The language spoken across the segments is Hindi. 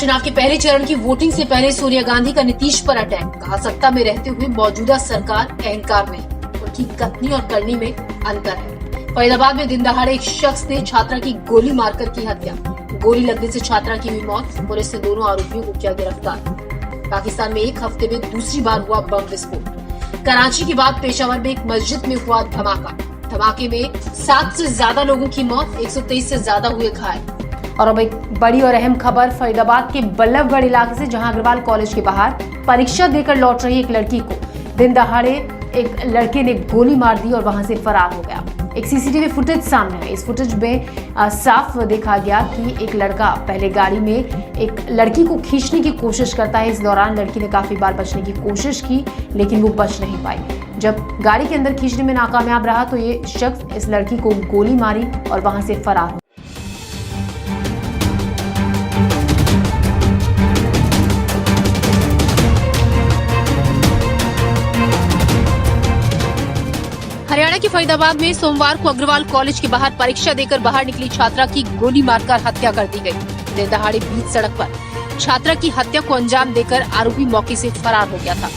चुनाव के पहले चरण की वोटिंग से पहले सोनिया गांधी का नीतीश पर अटैक। कहा, सत्ता में रहते हुए मौजूदा सरकार अहंकार में, उनकी कथनी और करनी में अंतर है। फरीदाबाद में दिन दहाड़े एक शख्स ने छात्रा की गोली मारकर की हत्या। गोली लगने से छात्रा की हुई मौत। पुलिस ने दोनों आरोपियों को किया गिरफ्तार। पाकिस्तान में एक हफ्ते में दूसरी बार हुआ बम विस्फोट। कराची के बाद पेशावर में एक मस्जिद में हुआ धमाका। धमाके में 7 से ज्यादा लोगों की मौत, 123 से ज्यादा हुए घायल। और अब एक बड़ी और अहम खबर फरीदाबाद के बल्लभगढ़ इलाके से, जहां अग्रवाल कॉलेज के बाहर परीक्षा देकर लौट रही एक लड़की को दिन दहाड़े एक लड़के ने गोली मार दी और वहां से फरार हो गया। एक सीसीटीवी फुटेज सामने है। इस फुटेज में साफ देखा गया कि एक लड़का पहले गाड़ी में एक लड़की को खींचने की कोशिश करता है। इस दौरान लड़की ने काफी बार बचने की कोशिश की, लेकिन वो बच नहीं पाई। जब गाड़ी के अंदर खींचने में नाकामयाब रहा तो ये शख्स इस लड़की को गोली मारी और वहां से फरार हो। हरियाणा के फरीदाबाद में सोमवार को अग्रवाल कॉलेज के बाहर परीक्षा देकर बाहर निकली छात्रा की गोली मारकर हत्या कर दी गई। दिन दहाड़े बीच सड़क पर छात्रा की हत्या को अंजाम देकर आरोपी मौके से फरार हो गया था।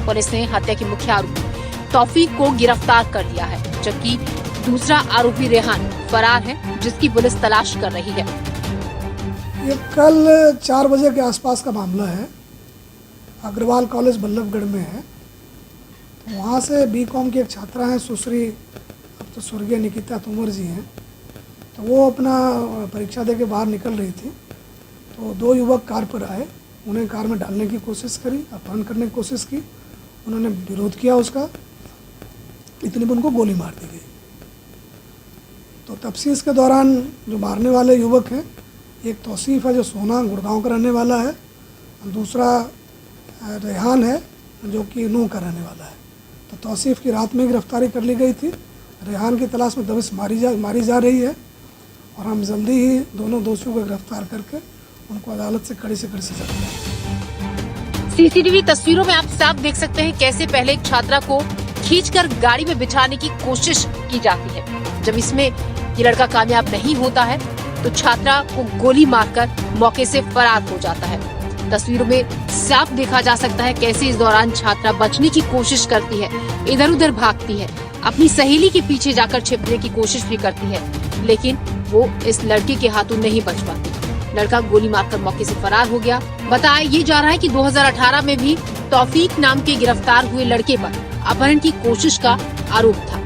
पुलिस ने हत्या के मुख्य आरोपी तौफीक को गिरफ्तार कर लिया है, जबकि दूसरा आरोपी रेहान फरार है, जिसकी पुलिस तलाश कर रही है। ये कल 4 बजे के आसपास का मामला है। अग्रवाल कॉलेज बल्लभगढ़ में है। तो वहाँ से बीकॉम की एक छात्रा है सुश्री, अब तो स्वर्गीय निकिता तोमर जी हैं। तो वो अपना परीक्षा दे के बाहर निकल रही थी, तो 2 युवक कार पर आए। उन्हें कार में डालने की कोशिश करी, अपहरण करने की कोशिश की। उन्होंने विरोध किया उसका, इतने में उनको गोली मार दी गई। तो तफ्तीश के दौरान जो मारने वाले युवक हैं, एक तौसीफ है जो सोना गुड़गांव का रहने वाला है, दूसरा रेहान है जो कि नूह का रहने वाला है। तो तौसीफ की रात में गिरफ्तारी कर ली गई थी। रेहान की तलाश में दबिश मारी जा रही है और हम जल्दी ही दोनों दोषियों को गिरफ्तार करके उनको अदालत से कड़ी सजा देंगे। सीसीटीवी तस्वीरों में आप साफ देख सकते हैं कैसे पहले एक छात्रा को खींचकर गाड़ी में बिठाने की कोशिश की जाती है। जब इसमें ये लड़का कामयाब नहीं होता है तो छात्रा को गोली मारकर मौके से फरार हो जाता है। तस्वीरों में साफ देखा जा सकता है कैसे इस दौरान छात्रा बचने की कोशिश करती है, इधर उधर भागती है, अपनी सहेली के पीछे जाकर छिपने की कोशिश भी करती है, लेकिन वो इस लड़के के हाथों नहीं बच पाती। लड़का गोली मारकर मौके से फरार हो गया। बताया ये जा रहा है कि 2018 में भी तौफीक नाम के गिरफ्तार हुए लड़के पर अपहरण की कोशिश का आरोप था।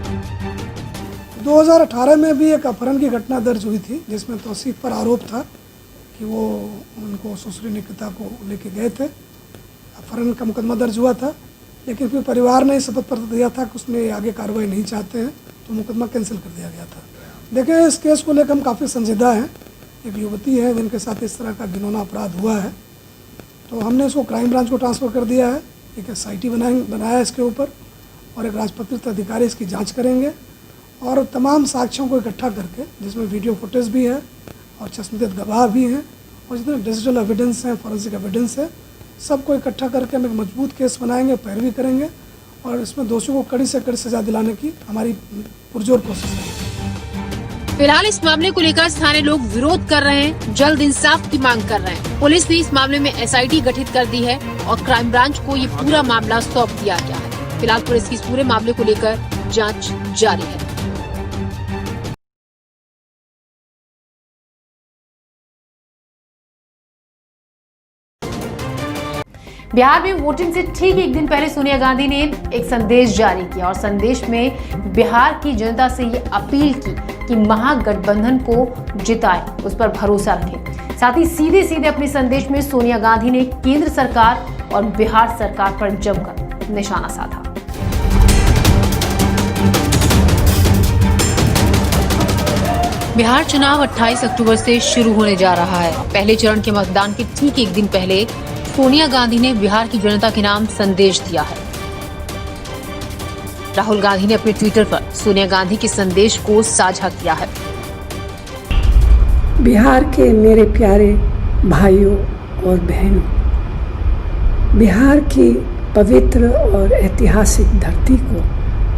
2018 में भी एक अपहरण की घटना दर्ज हुई थी, जिसमें तौसीफ पर आरोप था कि वो उनको सुश्री निकिता को लेके गए थे। अपहरण का मुकदमा दर्ज हुआ था, लेकिन फिर परिवार ने शपथ पत्र दिया था कि उसमें आगे कार्रवाई नहीं चाहते हैं, तो मुकदमा कैंसिल कर दिया गया था। देखें, इस केस को लेकर हम काफ़ी संजीदा हैं। एक युवती है जिनके साथ इस तरह का घिनौना अपराध हुआ है, तो हमने इसको क्राइम ब्रांच को ट्रांसफ़र कर दिया है। एक SIT बनाया इसके ऊपर और एक राजपत्रित अधिकारी इसकी जाँच करेंगे और तमाम साक्ष्यों को इकट्ठा करके, जिसमें वीडियो फुटेज भी है और चश्मदीद गवाह भी हैं और जितने डिजिटल एविडेंस हैं, फॉरेंसिक एविडेंस है, सबको इकट्ठा करके हम एक मजबूत केस बनाएंगे, पैरवी करेंगे और इसमें दोषियों को कड़ी से कड़ी सजा दिलाने की हमारी पुरजोर कोशिश है। फिलहाल इस मामले को लेकर स्थानीय लोग विरोध कर रहे हैं, जल्द इंसाफ की मांग कर रहे हैं। पुलिस ने इस मामले में SIT गठित कर दी है और क्राइम ब्रांच को ये पूरा मामला सौंप दिया गया है। फिलहाल पुलिस की इस पूरे मामले को लेकर जाँच जारी है। बिहार में वोटिंग से ठीक एक दिन पहले सोनिया गांधी ने एक संदेश जारी किया और संदेश में बिहार की जनता से ये अपील की कि महागठबंधन को जिताएं, उस पर भरोसा रखें। साथ ही सीधे अपने संदेश में सोनिया गांधी ने केंद्र सरकार और बिहार सरकार पर जमकर निशाना साधा। बिहार चुनाव 28 अक्टूबर से शुरू होने जा रहा है। पहले चरण के मतदान के ठीक एक दिन पहले सोनिया गांधी ने बिहार की जनता के नाम संदेश दिया है। राहुल गांधी ने अपने ट्विटर पर सोनिया गांधी के संदेश को साझा किया है। बिहार के मेरे प्यारे भाइयों और बहनों, बिहार की पवित्र और ऐतिहासिक धरती को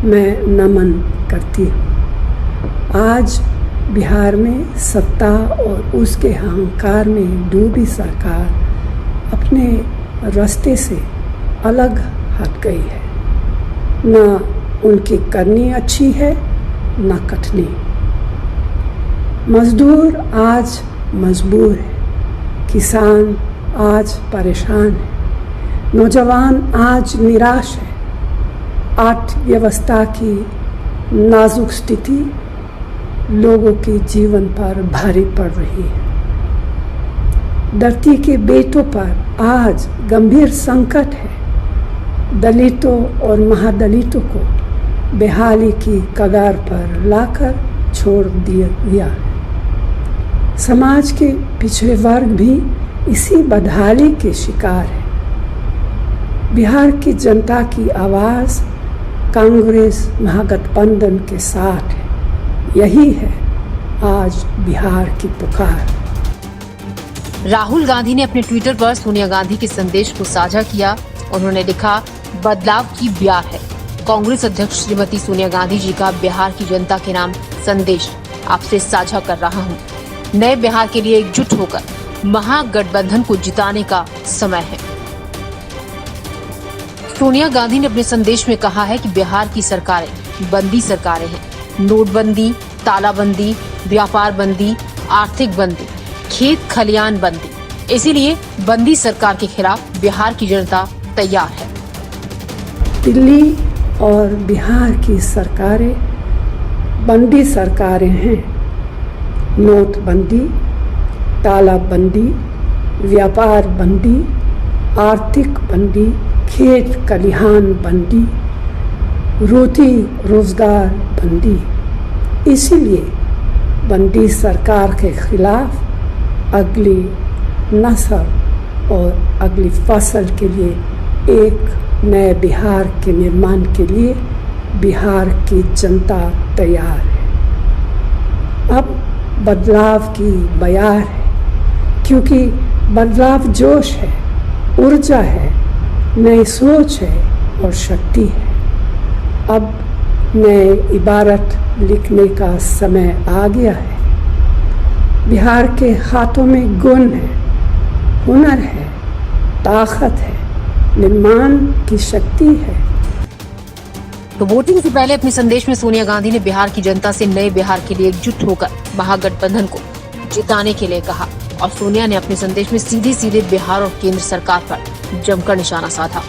मैं नमन करती हूँ। आज बिहार में सत्ता और उसके अहंकार में डूबी सरकार अपने रास्ते से अलग हट गई है। न उनकी करनी अच्छी है न कटनी। मजदूर आज मजबूर है, किसान आज परेशान है, नौजवान आज निराश है। अर्थव्यवस्था की नाजुक स्थिति लोगों के जीवन पर भारी पड़ रही है। धरती के बेटों पर आज गंभीर संकट है। दलितों और महादलितों को बेहाली की कगार पर लाकर छोड़ दिया है। समाज के पिछड़े वर्ग भी इसी बदहाली के शिकार है। बिहार की जनता की आवाज़ कांग्रेस महागठबंधन के साथ है। यही है आज बिहार की पुकार। राहुल गांधी ने अपने ट्विटर पर सोनिया गांधी के संदेश को साझा किया। उन्होंने लिखा, बदलाव की ब्याह है। कांग्रेस अध्यक्ष श्रीमती सोनिया गांधी जी का बिहार की जनता के नाम संदेश आपसे साझा कर रहा हूं। नए बिहार के लिए एकजुट होकर महागठबंधन को जिताने का समय है। सोनिया गांधी ने अपने संदेश में कहा है कि बिहार की सरकारें बंदी सरकारें हैं। नोटबंदी, तालाबंदी, व्यापार बंदी, आर्थिक बंदी, खेत खलियान बंदी। इसीलिए बंदी सरकार के खिलाफ बिहार की जनता तैयार है। दिल्ली और बिहार की सरकारें बंदी सरकारें हैं। नोटबंदी, तालाबंदी, व्यापार बंदी, आर्थिक बंदी, खेत खलिहान बंदी, रोटी रोजगार बंदी। इसीलिए बंदी सरकार के खिलाफ अगली नस्ल और अगली फसल के लिए एक नए बिहार के निर्माण के लिए बिहार की जनता तैयार है। अब बदलाव की बयार है, क्योंकि बदलाव जोश है, ऊर्जा है, नई सोच है और शक्ति है। अब नए इबारत लिखने का समय आ गया है। बिहार के हाथों में गुण है, हुनर है, ताकत है, निर्माण की शक्ति है। तो वोटिंग से पहले अपने संदेश में सोनिया गांधी ने बिहार की जनता से नए बिहार के लिए एकजुट होकर महागठबंधन को जिताने के लिए कहा। और सोनिया ने अपने संदेश में सीधे सीधे बिहार और केंद्र सरकार पर जमकर निशाना साधा।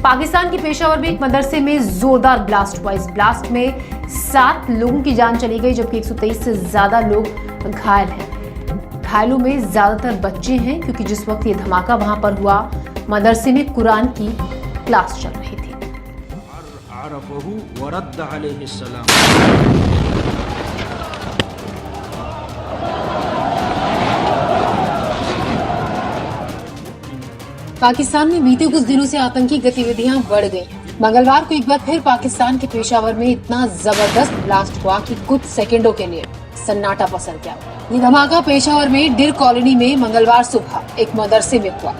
पाकिस्तान के पेशावर में एक मदरसे में जोरदार ब्लास्ट हुआ। इस ब्लास्ट में 7 लोगों की जान चली गई, जबकि 123 से ज्यादा लोग घायल हैं। घायलों में ज्यादातर बच्चे हैं, क्योंकि जिस वक्त ये धमाका वहां पर हुआ, मदरसे में कुरान की क्लास चल रही थी। पाकिस्तान में बीते कुछ दिनों से आतंकी गतिविधियां बढ़ गई। मंगलवार को एक बार फिर पाकिस्तान के पेशावर में इतना जबरदस्त ब्लास्ट हुआ कि कुछ सेकंडों के लिए सन्नाटा पसर गया। ये धमाका पेशावर में डिर कॉलोनी में मंगलवार सुबह एक मदरसे में हुआ।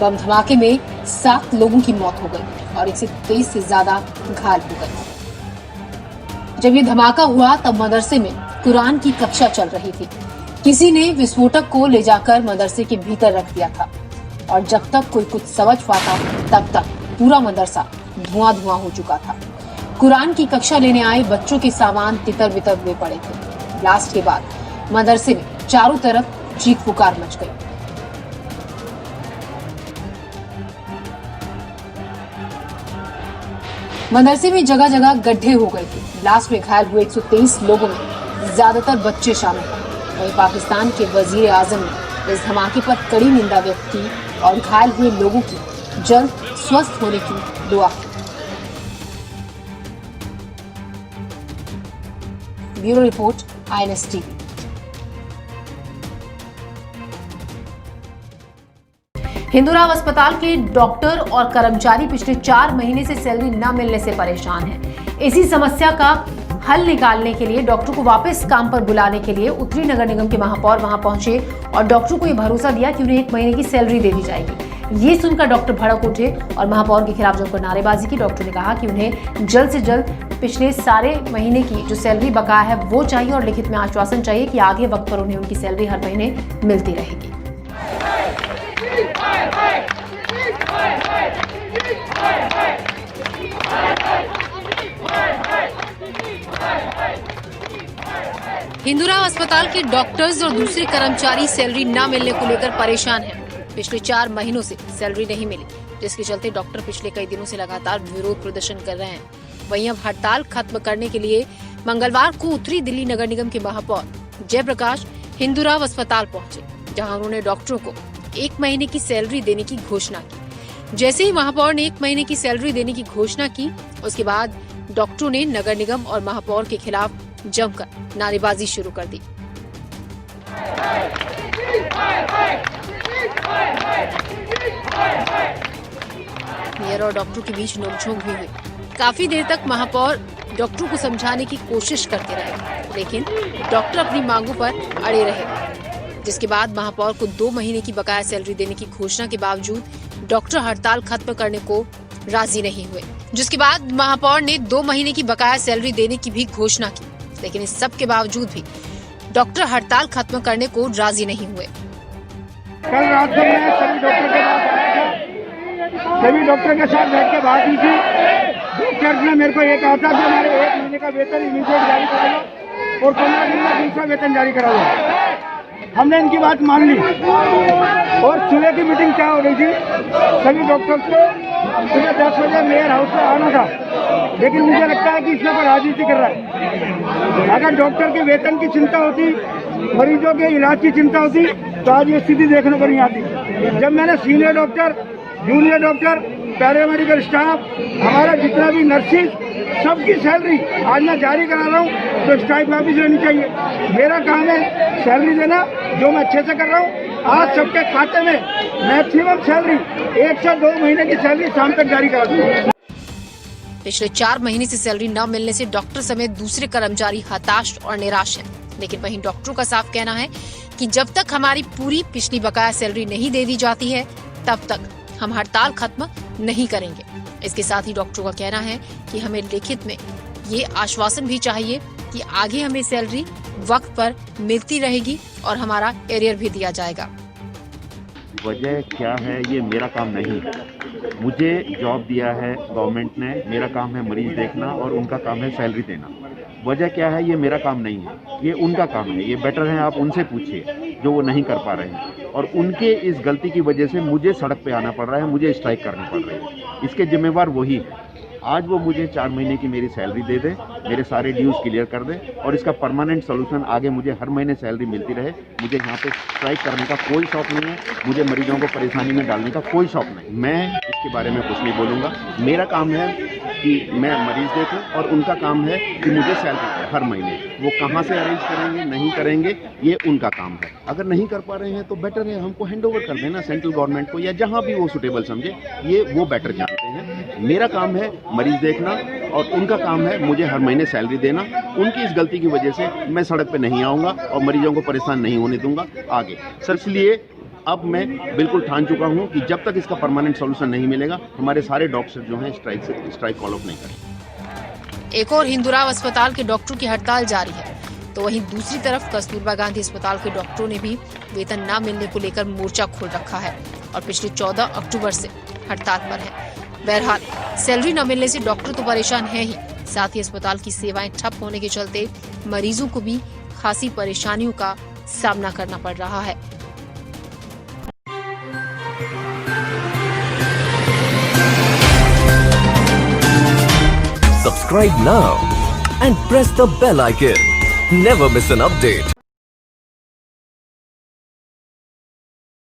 बम धमाके में 7 लोगों की मौत हो गई और 123 से ज्यादा घायल हो गए। जब ये धमाका हुआ तब मदरसे में कुरान की कक्षा चल रही थी। किसी ने विस्फोटक को ले जाकर मदरसे के भीतर रख दिया था और जब तक कोई कुछ समझ पाता तब तक पूरा मदरसा धुआं धुआं हो चुका था। कुरान की कक्षा लेने आए बच्चों के सामान तितर बितर हुए पड़े थे। ब्लास्ट के बाद मदरसे में चारों तरफ चीख पुकार मच गई। मदरसे में जगह जगह गड्ढे हो गए थे। ब्लास्ट में घायल हुए 123 लोगों में ज्यादातर बच्चे शामिल हैं। वहीं पाकिस्तान के वजीर आजम ने इस धमाके पर कड़ी निंदा व्यक्त की और घायल हुए लोगों की जल्द स्वस्थ होने की दुआ की। Bureau report, INS TV. Hindu Rao अस्पताल के डॉक्टर और कर्मचारी पिछले 4 महीने से सैलरी न मिलने से परेशान हैं। इसी समस्या का हल निकालने के लिए डॉक्टर को वापस काम पर बुलाने के लिए उत्तरी नगर निगम के महापौर वहां पहुंचे और डॉक्टर को यह भरोसा दिया कि उन्हें 1 महीने की सैलरी दे दी जाएगी। ये सुनकर डॉक्टर भड़क उठे और महापौर के खिलाफ जमकर नारेबाजी की। डॉक्टर ने कहा कि उन्हें जल्द से जल्द पिछले सारे महीने की जो सैलरी बकाया है वो चाहिए और लिखित में आश्वासन चाहिए कि आगे वक्त पर उन्हें उनकी सैलरी हर महीने मिलती रहेगी। हिंदूराव अस्पताल के डॉक्टर्स और दूसरे कर्मचारी सैलरी न मिलने को लेकर परेशान हैं। पिछले 4 महीनों से सैलरी नहीं मिली, जिसके चलते डॉक्टर पिछले कई दिनों से लगातार विरोध प्रदर्शन कर रहे हैं। वहीं अब हड़ताल खत्म करने के लिए मंगलवार को उत्तरी दिल्ली नगर निगम के महापौर जयप्रकाश हिंदूराव अस्पताल पहुंचे, जहां उन्होंने डॉक्टरों को 1 महीने की सैलरी देने की घोषणा की। जैसे ही महापौर ने 1 महीने की सैलरी देने की घोषणा की, उसके बाद डॉक्टरों ने नगर निगम और महापौर के खिलाफ जमकर नारेबाजी शुरू कर दी। मेयर और डॉक्टर के बीच नोकझोंक भी हुई। काफी देर तक महापौर डॉक्टरों को समझाने की कोशिश करते रहे, लेकिन डॉक्टर अपनी मांगों पर अड़े रहे। जिसके बाद महापौर को 2 महीने की बकाया सैलरी देने की घोषणा के बावजूद डॉक्टर हड़ताल खत्म करने को राजी नहीं हुए। जिसके बाद महापौर ने 2 महीने की बकाया सैलरी देने की भी घोषणा की, लेकिन इस सब के बावजूद भी डॉक्टर हड़ताल खत्म करने को राजी नहीं हुए। कल रात को मैं सभी डॉक्टर के साथ बैठ के बात की थी। डॉक्टर ने मेरे को ये कहा था कि हमारे 1 महीने का वेतन इमीडिएट जारी करा लो और 15 दिन में दूसरा वेतन जारी करा लो। हमने इनकी बात मान ली और सुबह की मीटिंग क्या हो रही थी, सभी डॉक्टर्स को सुबह 10 बजे मेयर हाउस में आना था, लेकिन मुझे लगता है कि इसमें कोई राजनीति कर रहा है। अगर डॉक्टर के वेतन की चिंता होती, मरीजों के इलाज की चिंता होती, तो आज ये स्थिति देखने को नहीं आती। जब मैंने senior doctor, junior doctor, paramedical staff, हमारा जितना भी नर्सिस, सबकी सैलरी आज मैं जारी करा रहा हूँ, तो स्ट्राइक वापिस लेनी चाहिए। मेरा काम है सैलरी देना, जो मैं अच्छे से कर रहा हूँ। आज सबके खाते में मैक्सिमम सैलरी 1 से 2 महीने की सैलरी शाम तक जारी करा दूँ। पिछले 4 महीने से सैलरी न मिलने से डॉक्टर समेत दूसरे कर्मचारी हताश और निराश हैं। लेकिन वहीं डॉक्टरों का साफ कहना है कि जब तक हमारी पूरी पिछली बकाया सैलरी नहीं दे दी जाती है, तब तक हम हड़ताल खत्म नहीं करेंगे। इसके साथ ही डॉक्टरों का कहना है कि हमें लिखित में ये आश्वासन भी चाहिए कि आगे हमें सैलरी वक्त पर मिलती रहेगी और हमारा एरियर भी दिया जाएगा। वजह क्या है, ये मेरा काम नहीं है। मुझे जॉब दिया है गवर्नमेंट ने, मेरा काम है मरीज देखना और उनका काम है सैलरी देना। वजह क्या है, ये मेरा काम नहीं है, ये उनका काम है। ये बेटर है आप उनसे पूछिए जो वो नहीं कर पा रहे हैं, और उनके इस गलती की वजह से मुझे सड़क पे आना पड़ रहा है, मुझे स्ट्राइक करनी पड़ रही है। इसके जिम्मेवार वही है। आज वो मुझे 4 महीने की मेरी सैलरी दे दे, मेरे सारे ड्यूज क्लियर कर दे और इसका परमानेंट सोल्यूशन आगे मुझे हर महीने सैलरी मिलती रहे। मुझे यहाँ पे स्ट्राइक करने का कोई शौक नहीं है, मुझे मरीजों को परेशानी में डालने का कोई शौक नहीं। मैं इसके बारे में कुछ नहीं बोलूँगा। मेरा काम है कि मैं मरीज देखूं और उनका काम है कि मुझे सैलरी दे हर महीने। वो कहाँ से अरेंज करेंगे नहीं करेंगे, ये उनका काम है। अगर नहीं कर पा रहे हैं तो बेटर है हमको हैंड ओवर कर देना सेंट्रल गवर्नमेंट को, या जहाँ भी वो सुटेबल समझे, ये वो बेटर जानते हैं। मेरा काम है मरीज देखना और उनका काम है मुझे हर महीने सैलरी देना। उनकी इस गलती की वजह से मैं सड़क पे नहीं आऊँगा और मरीजों को परेशान नहीं होने दूंगा आगे। सर इसलिए अब मैं बिल्कुल ठान चुका हूं कि जब तक इसका परमानेंट सॉल्यूशन नहीं मिलेगा, हमारे सारे डॉक्टर जो हैं स्ट्राइक फॉलो नहीं करेंगे। एक और हिंदूराव अस्पताल के डॉक्टरों की हड़ताल जारी है, तो वहीं दूसरी तरफ कस्तूरबा गांधी अस्पताल के डॉक्टरों ने भी वेतन न मिलने को लेकर मोर्चा खोल रखा है और पिछले 14 अक्टूबर से हड़ताल पर है। बहरहाल सैलरी न मिलने से डॉक्टर तो परेशान है ही, साथ ही अस्पताल की सेवाएं ठप होने के चलते मरीजों को भी खासी परेशानियों का सामना करना पड़ रहा है। Subscribe now and press the bell icon. Never miss an update.